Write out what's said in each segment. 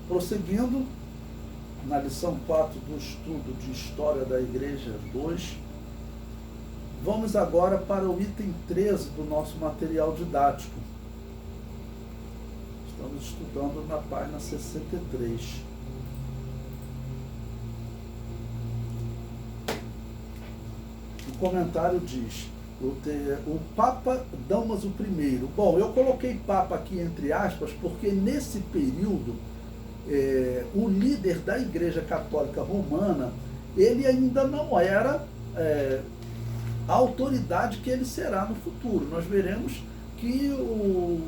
Prosseguindo, na lição 4 do estudo de História da Igreja 2, vamos agora para o item 13 do nosso material didático. Estamos estudando na página 63. O comentário diz: o Papa Damaso I. Bom, eu coloquei Papa aqui entre aspas porque nesse período o líder da Igreja Católica Romana, ele ainda não era a autoridade que ele será no futuro. Nós veremos que o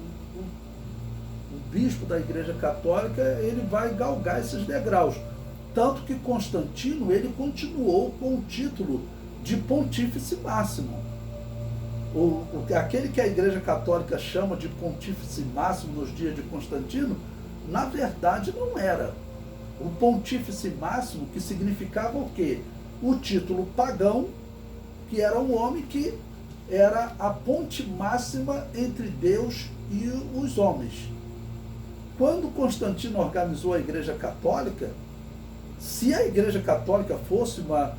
bispo da Igreja Católica, ele vai galgar esses degraus. Tanto que Constantino, ele continuou com o título de Pontífice Máximo. Aquele que a Igreja Católica chama de Pontífice Máximo nos dias de Constantino, na verdade não era. O Pontífice Máximo, que significava o quê? O título pagão, que era um homem que era a ponte máxima entre Deus e os homens. Quando Constantino organizou a Igreja Católica, se a Igreja Católica fosse uma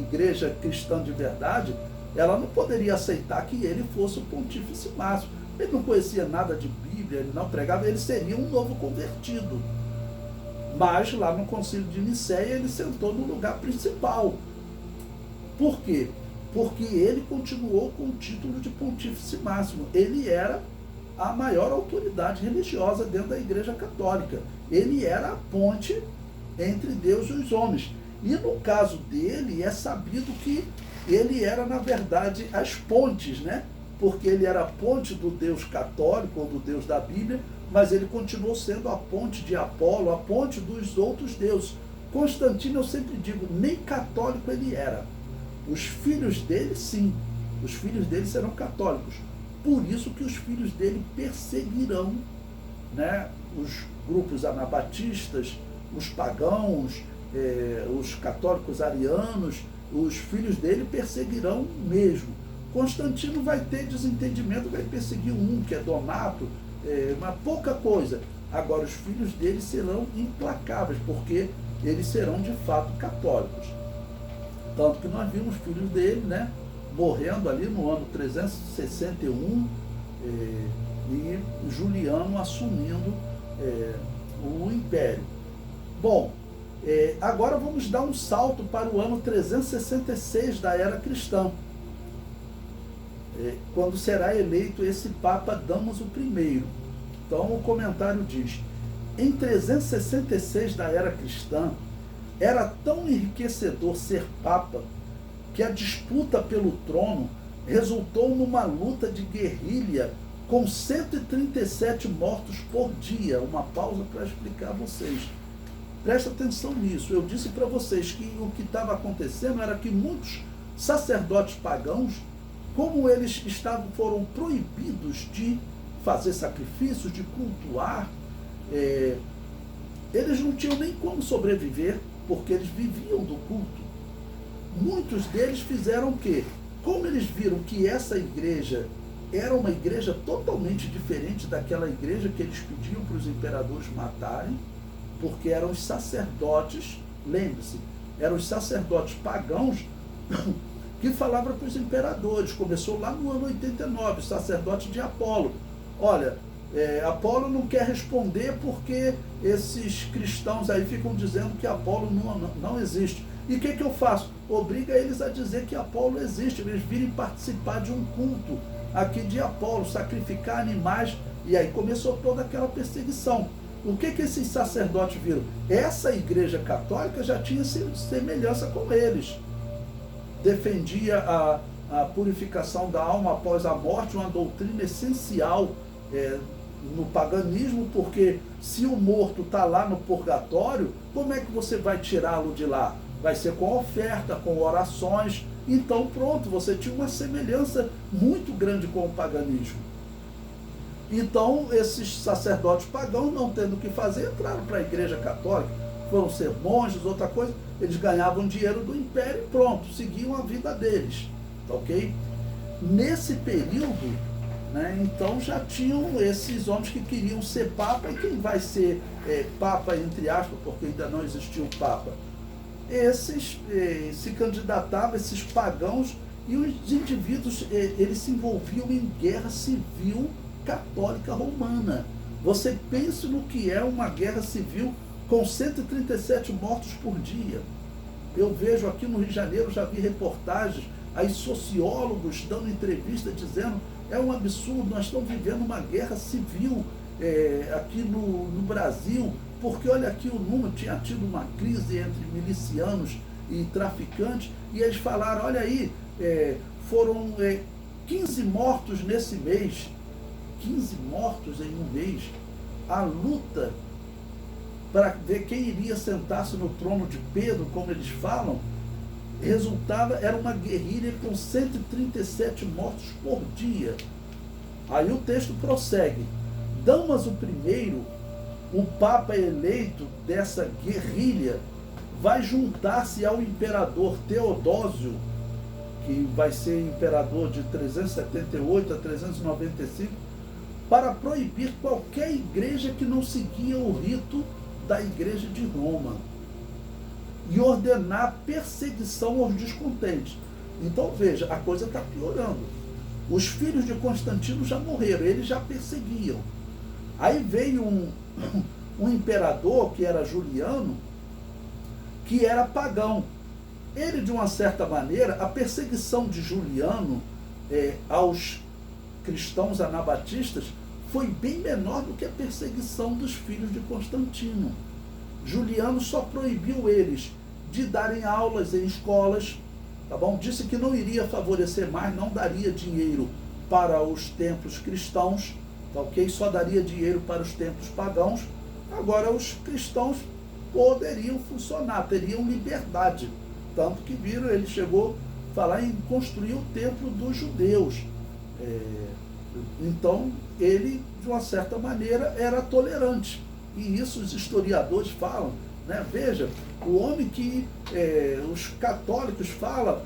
igreja cristã de verdade, ela não poderia aceitar que ele fosse o Pontífice Máximo. Ele não conhecia nada de Bíblia, ele não pregava, ele seria um novo convertido. Mas lá no Concílio de Nicéia ele sentou no lugar principal. Por quê? Porque ele continuou com o título de Pontífice Máximo. Ele era a maior autoridade religiosa dentro da Igreja Católica. Ele era a ponte entre Deus e os homens. E no caso dele, é sabido que ele era, na verdade, as pontes, né? Porque ele era a ponte do Deus católico, ou do Deus da Bíblia, mas ele continuou sendo a ponte de Apolo, a ponte dos outros deuses. Constantino, eu sempre digo, nem católico ele era. Os filhos dele, sim. Os filhos dele serão católicos. Por isso que os filhos dele perseguirão, né, os grupos anabatistas, os pagãos, os católicos arianos. Os filhos dele perseguirão mesmo. Constantino vai ter desentendimento, vai perseguir um, que é Donato, mas pouca coisa. Agora, os filhos dele serão implacáveis, porque eles serão de fato católicos. Tanto que nós vimos filhos dele, né, morrendo ali no ano 361, e Juliano assumindo o império. Bom, agora vamos dar um salto para o ano 366 da era cristã, quando será eleito esse Papa Damaso I. Então o comentário diz: em 366 da era cristã, era tão enriquecedor ser Papa que a disputa pelo trono resultou numa luta de guerrilha com 137 mortos por dia. Uma pausa para explicar a vocês. Presta atenção nisso. Eu disse para vocês que o que estava acontecendo era que muitos sacerdotes pagãos, como eles foram proibidos de fazer sacrifícios, de cultuar, eles não tinham nem como sobreviver, porque eles viviam do culto. Muitos deles fizeram o quê? Como eles viram que essa igreja era uma igreja totalmente diferente daquela igreja que eles pediam para os imperadores matarem, porque eram os sacerdotes, lembre-se, eram os sacerdotes pagãos que falavam para os imperadores. Começou lá no ano 89, o sacerdote de Apolo. Olha, Apolo não quer responder porque esses cristãos aí ficam dizendo que Apolo não existe. E o que eu faço? Obriga eles a dizer que Apolo existe, eles virem participar de um culto aqui de Apolo, sacrificar animais, e aí começou toda aquela perseguição. O que esses sacerdotes viram? Essa igreja católica já tinha semelhança com eles. Defendia a purificação da alma após a morte, uma doutrina essencial no paganismo, porque se o morto está lá no purgatório, como é que você vai tirá-lo de lá? Vai ser com oferta, com orações. Então pronto, você tinha uma semelhança muito grande com o paganismo. Então esses sacerdotes pagãos, não tendo o que fazer, entraram para a igreja católica, foram ser monges, outra coisa, eles ganhavam dinheiro do império e pronto, seguiam a vida deles, ok? Nesse período, né? Então já tinham esses homens que queriam ser papa, e quem vai ser papa, entre aspas, porque ainda não existiu papa? Esses se candidatavam, esses pagãos, e os indivíduos eles se envolviam em guerra civil católica romana. Você pense no que é uma guerra civil com 137 mortos por dia. Eu vejo aqui no Rio de Janeiro, já vi reportagens, aí sociólogos dando entrevista dizendo: é um absurdo, nós estamos vivendo uma guerra civil aqui no Brasil, porque olha aqui o número, tinha tido uma crise entre milicianos e traficantes, e eles falaram: olha aí, foram 15 mortos nesse mês, 15 mortos em um mês. A luta para ver quem iria sentar-se no trono de Pedro, como eles falam, resultava, era uma guerrilha com 137 mortos por dia. Aí o texto prossegue: Damaso I, o papa eleito dessa guerrilha, vai juntar-se ao imperador Teodósio, que vai ser imperador de 378 a 395, para proibir qualquer igreja que não seguia o rito da igreja de Roma e ordenar perseguição aos descontentes. Então veja, a coisa está piorando. Os filhos de Constantino já morreram, eles já perseguiam. Aí veio um imperador, que era Juliano, que era pagão. Ele, de uma certa maneira, a perseguição de Juliano aos cristãos anabatistas foi bem menor do que a perseguição dos filhos de Constantino. Juliano só proibiu eles de darem aulas em escolas, tá bom? Disse que não iria favorecer mais, não daria dinheiro para os templos cristãos, tá ok? Só daria dinheiro para os templos pagãos. Agora os cristãos poderiam funcionar, teriam liberdade. Tanto que viram, ele chegou a falar em construir o templo dos judeus. Então, ele, de uma certa maneira, era tolerante. E isso os historiadores falam, né? Veja, o homem que os católicos falam: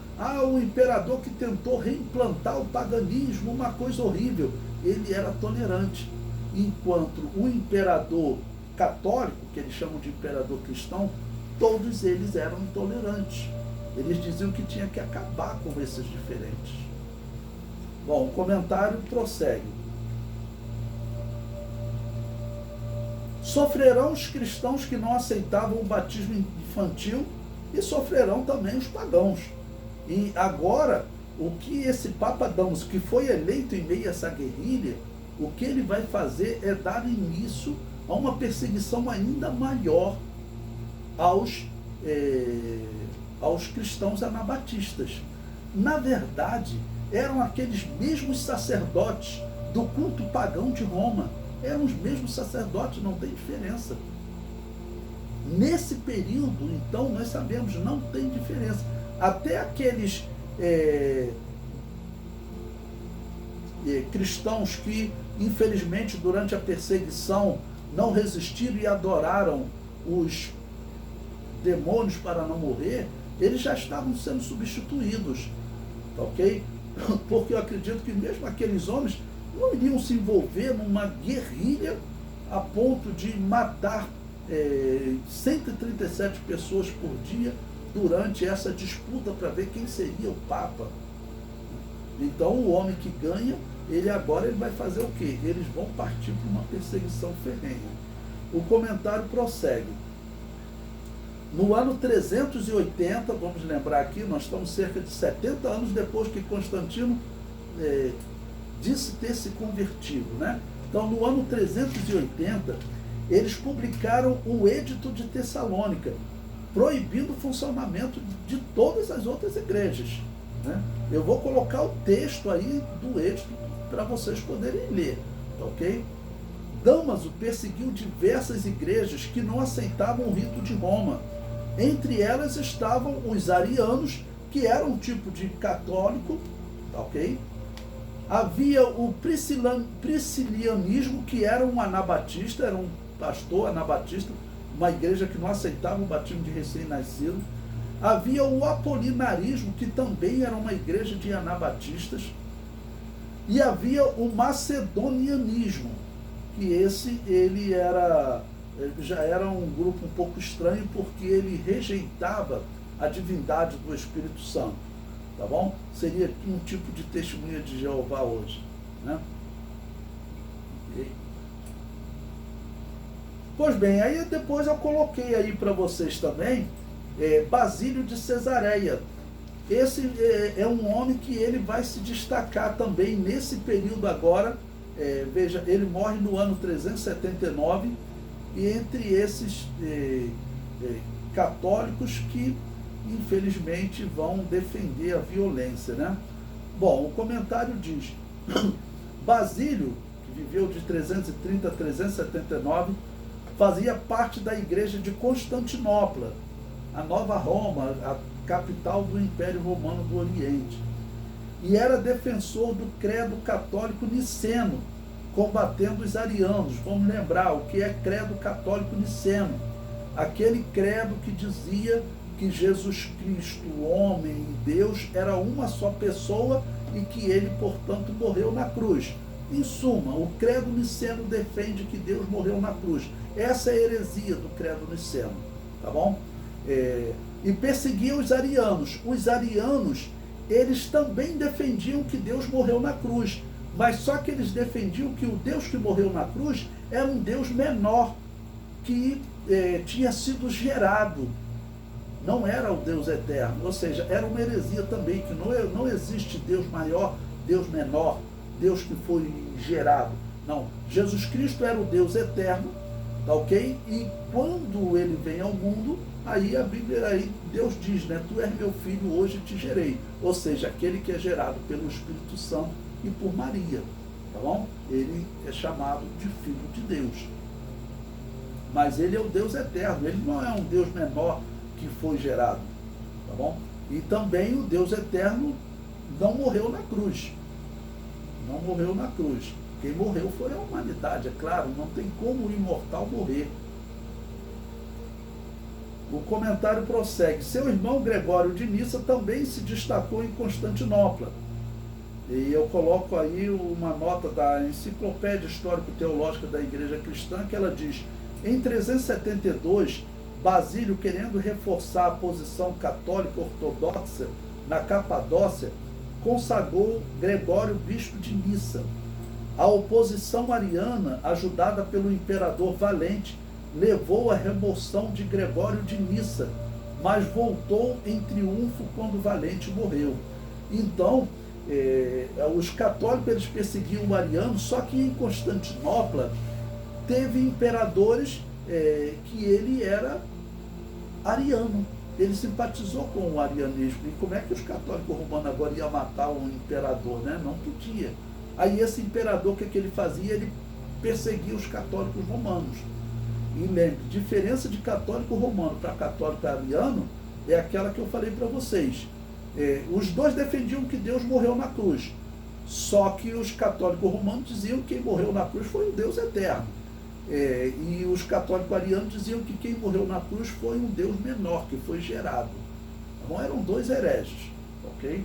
o imperador que tentou reimplantar o paganismo, uma coisa horrível. Ele era tolerante. Enquanto o imperador católico, que eles chamam de imperador cristão, todos eles eram intolerantes. Eles diziam que tinha que acabar com esses diferentes. Bom, o comentário prossegue. Sofrerão os cristãos que não aceitavam o batismo infantil, e sofrerão também os pagãos. E agora, o que esse Papa Damaso, que foi eleito em meio a essa guerrilha, o que ele vai fazer é dar início a uma perseguição ainda maior aos cristãos anabatistas. Na verdade, eram aqueles mesmos sacerdotes do culto pagão de Roma. Eram os mesmos sacerdotes, não tem diferença. Nesse período, então, nós sabemos, não tem diferença. Até aqueles cristãos que, infelizmente, durante a perseguição, não resistiram e adoraram os demônios para não morrer, eles já estavam sendo substituídos, tá ok? Porque eu acredito que mesmo aqueles homens não iriam se envolver numa guerrilha a ponto de matar 137 pessoas por dia durante essa disputa para ver quem seria o Papa. Então o homem que ganha, ele vai fazer o quê? Eles vão partir para uma perseguição ferrenha. O comentário prossegue. No ano 380, vamos lembrar aqui, nós estamos cerca de 70 anos depois que Constantino disse ter se convertido, né? Então, no ano 380, eles publicaram o Edito de Tessalônica, proibindo o funcionamento de todas as outras igrejas, né? Eu vou colocar o texto aí do Edito para vocês poderem ler, tá ok? Damaso perseguiu diversas igrejas que não aceitavam o rito de Roma. Entre elas estavam os arianos, que eram um tipo de católico, tá ok? Havia o priscilianismo, que era um anabatista, era um pastor anabatista, uma igreja que não aceitava o batismo de recém-nascido. Havia o apolinarismo, que também era uma igreja de anabatistas. E havia o macedonianismo, que ele já era um grupo um pouco estranho, porque ele rejeitava a divindade do Espírito Santo, tá bom? Seria um tipo de testemunha de Jeová hoje, né? Pois bem, aí depois eu coloquei aí para vocês também Basílio de Cesareia. Esse é um homem que ele vai se destacar também nesse período agora. Veja, ele morre no ano 379, e entre esses católicos que infelizmente vão defender a violência, né? Bom, o comentário diz: Basílio, que viveu de 330 a 379, fazia parte da igreja de Constantinopla, a Nova Roma, a capital do Império Romano do Oriente, e era defensor do credo católico niceno, combatendo os arianos. Vamos lembrar o que é credo católico niceno: aquele credo que dizia que Jesus Cristo, homem e Deus, era uma só pessoa e que ele, portanto, morreu na cruz. Em suma, o credo niceno defende que Deus morreu na cruz. Essa é a heresia do credo niceno, tá bom? E perseguia os arianos. Os arianos, eles também defendiam que Deus morreu na cruz, mas só que eles defendiam que o Deus que morreu na cruz era um Deus menor, que tinha sido gerado, não era o Deus eterno. Ou seja, era uma heresia também, que não existe Deus maior, Deus menor, Deus que foi gerado. Não, Jesus Cristo era o Deus eterno, tá ok? E quando ele vem ao mundo, aí a Bíblia, aí Deus diz, né? Tu és meu filho, hoje te gerei. Ou seja, aquele que é gerado pelo Espírito Santo e por Maria, tá bom? Ele é chamado de Filho de Deus. Mas ele é o Deus eterno, ele não é um Deus menor que foi gerado, tá bom? E também o Deus eterno não morreu na cruz. Não morreu na cruz. Quem morreu foi a humanidade, é claro, não tem como o imortal morrer. O comentário prossegue: seu irmão Gregório de Nissa também se destacou em Constantinopla. E eu coloco aí uma nota da Enciclopédia Histórico-Teológica da Igreja Cristã, que ela diz: em 372, Basílio, querendo reforçar a posição católica ortodoxa na Capadócia, consagrou Gregório bispo de Nissa. A oposição ariana, ajudada pelo imperador Valente, levou à remoção de Gregório de Nissa, mas voltou em triunfo quando Valente morreu. Então, os católicos, eles perseguiam o ariano, só que em Constantinopla teve imperadores que ele era ariano. Ele simpatizou com o arianismo. E como é que os católicos romanos agora iam matar um imperador, né? Não podia. Aí esse imperador, o que ele fazia? Ele perseguia os católicos romanos. E lembre, diferença de católico romano para católico ariano é aquela que eu falei para vocês. Os dois defendiam que Deus morreu na cruz. Só que os católicos romanos diziam que quem morreu na cruz foi o Deus eterno. E os católicos arianos diziam que quem morreu na cruz foi um Deus menor, que foi gerado. Então eram dois hereges, ok?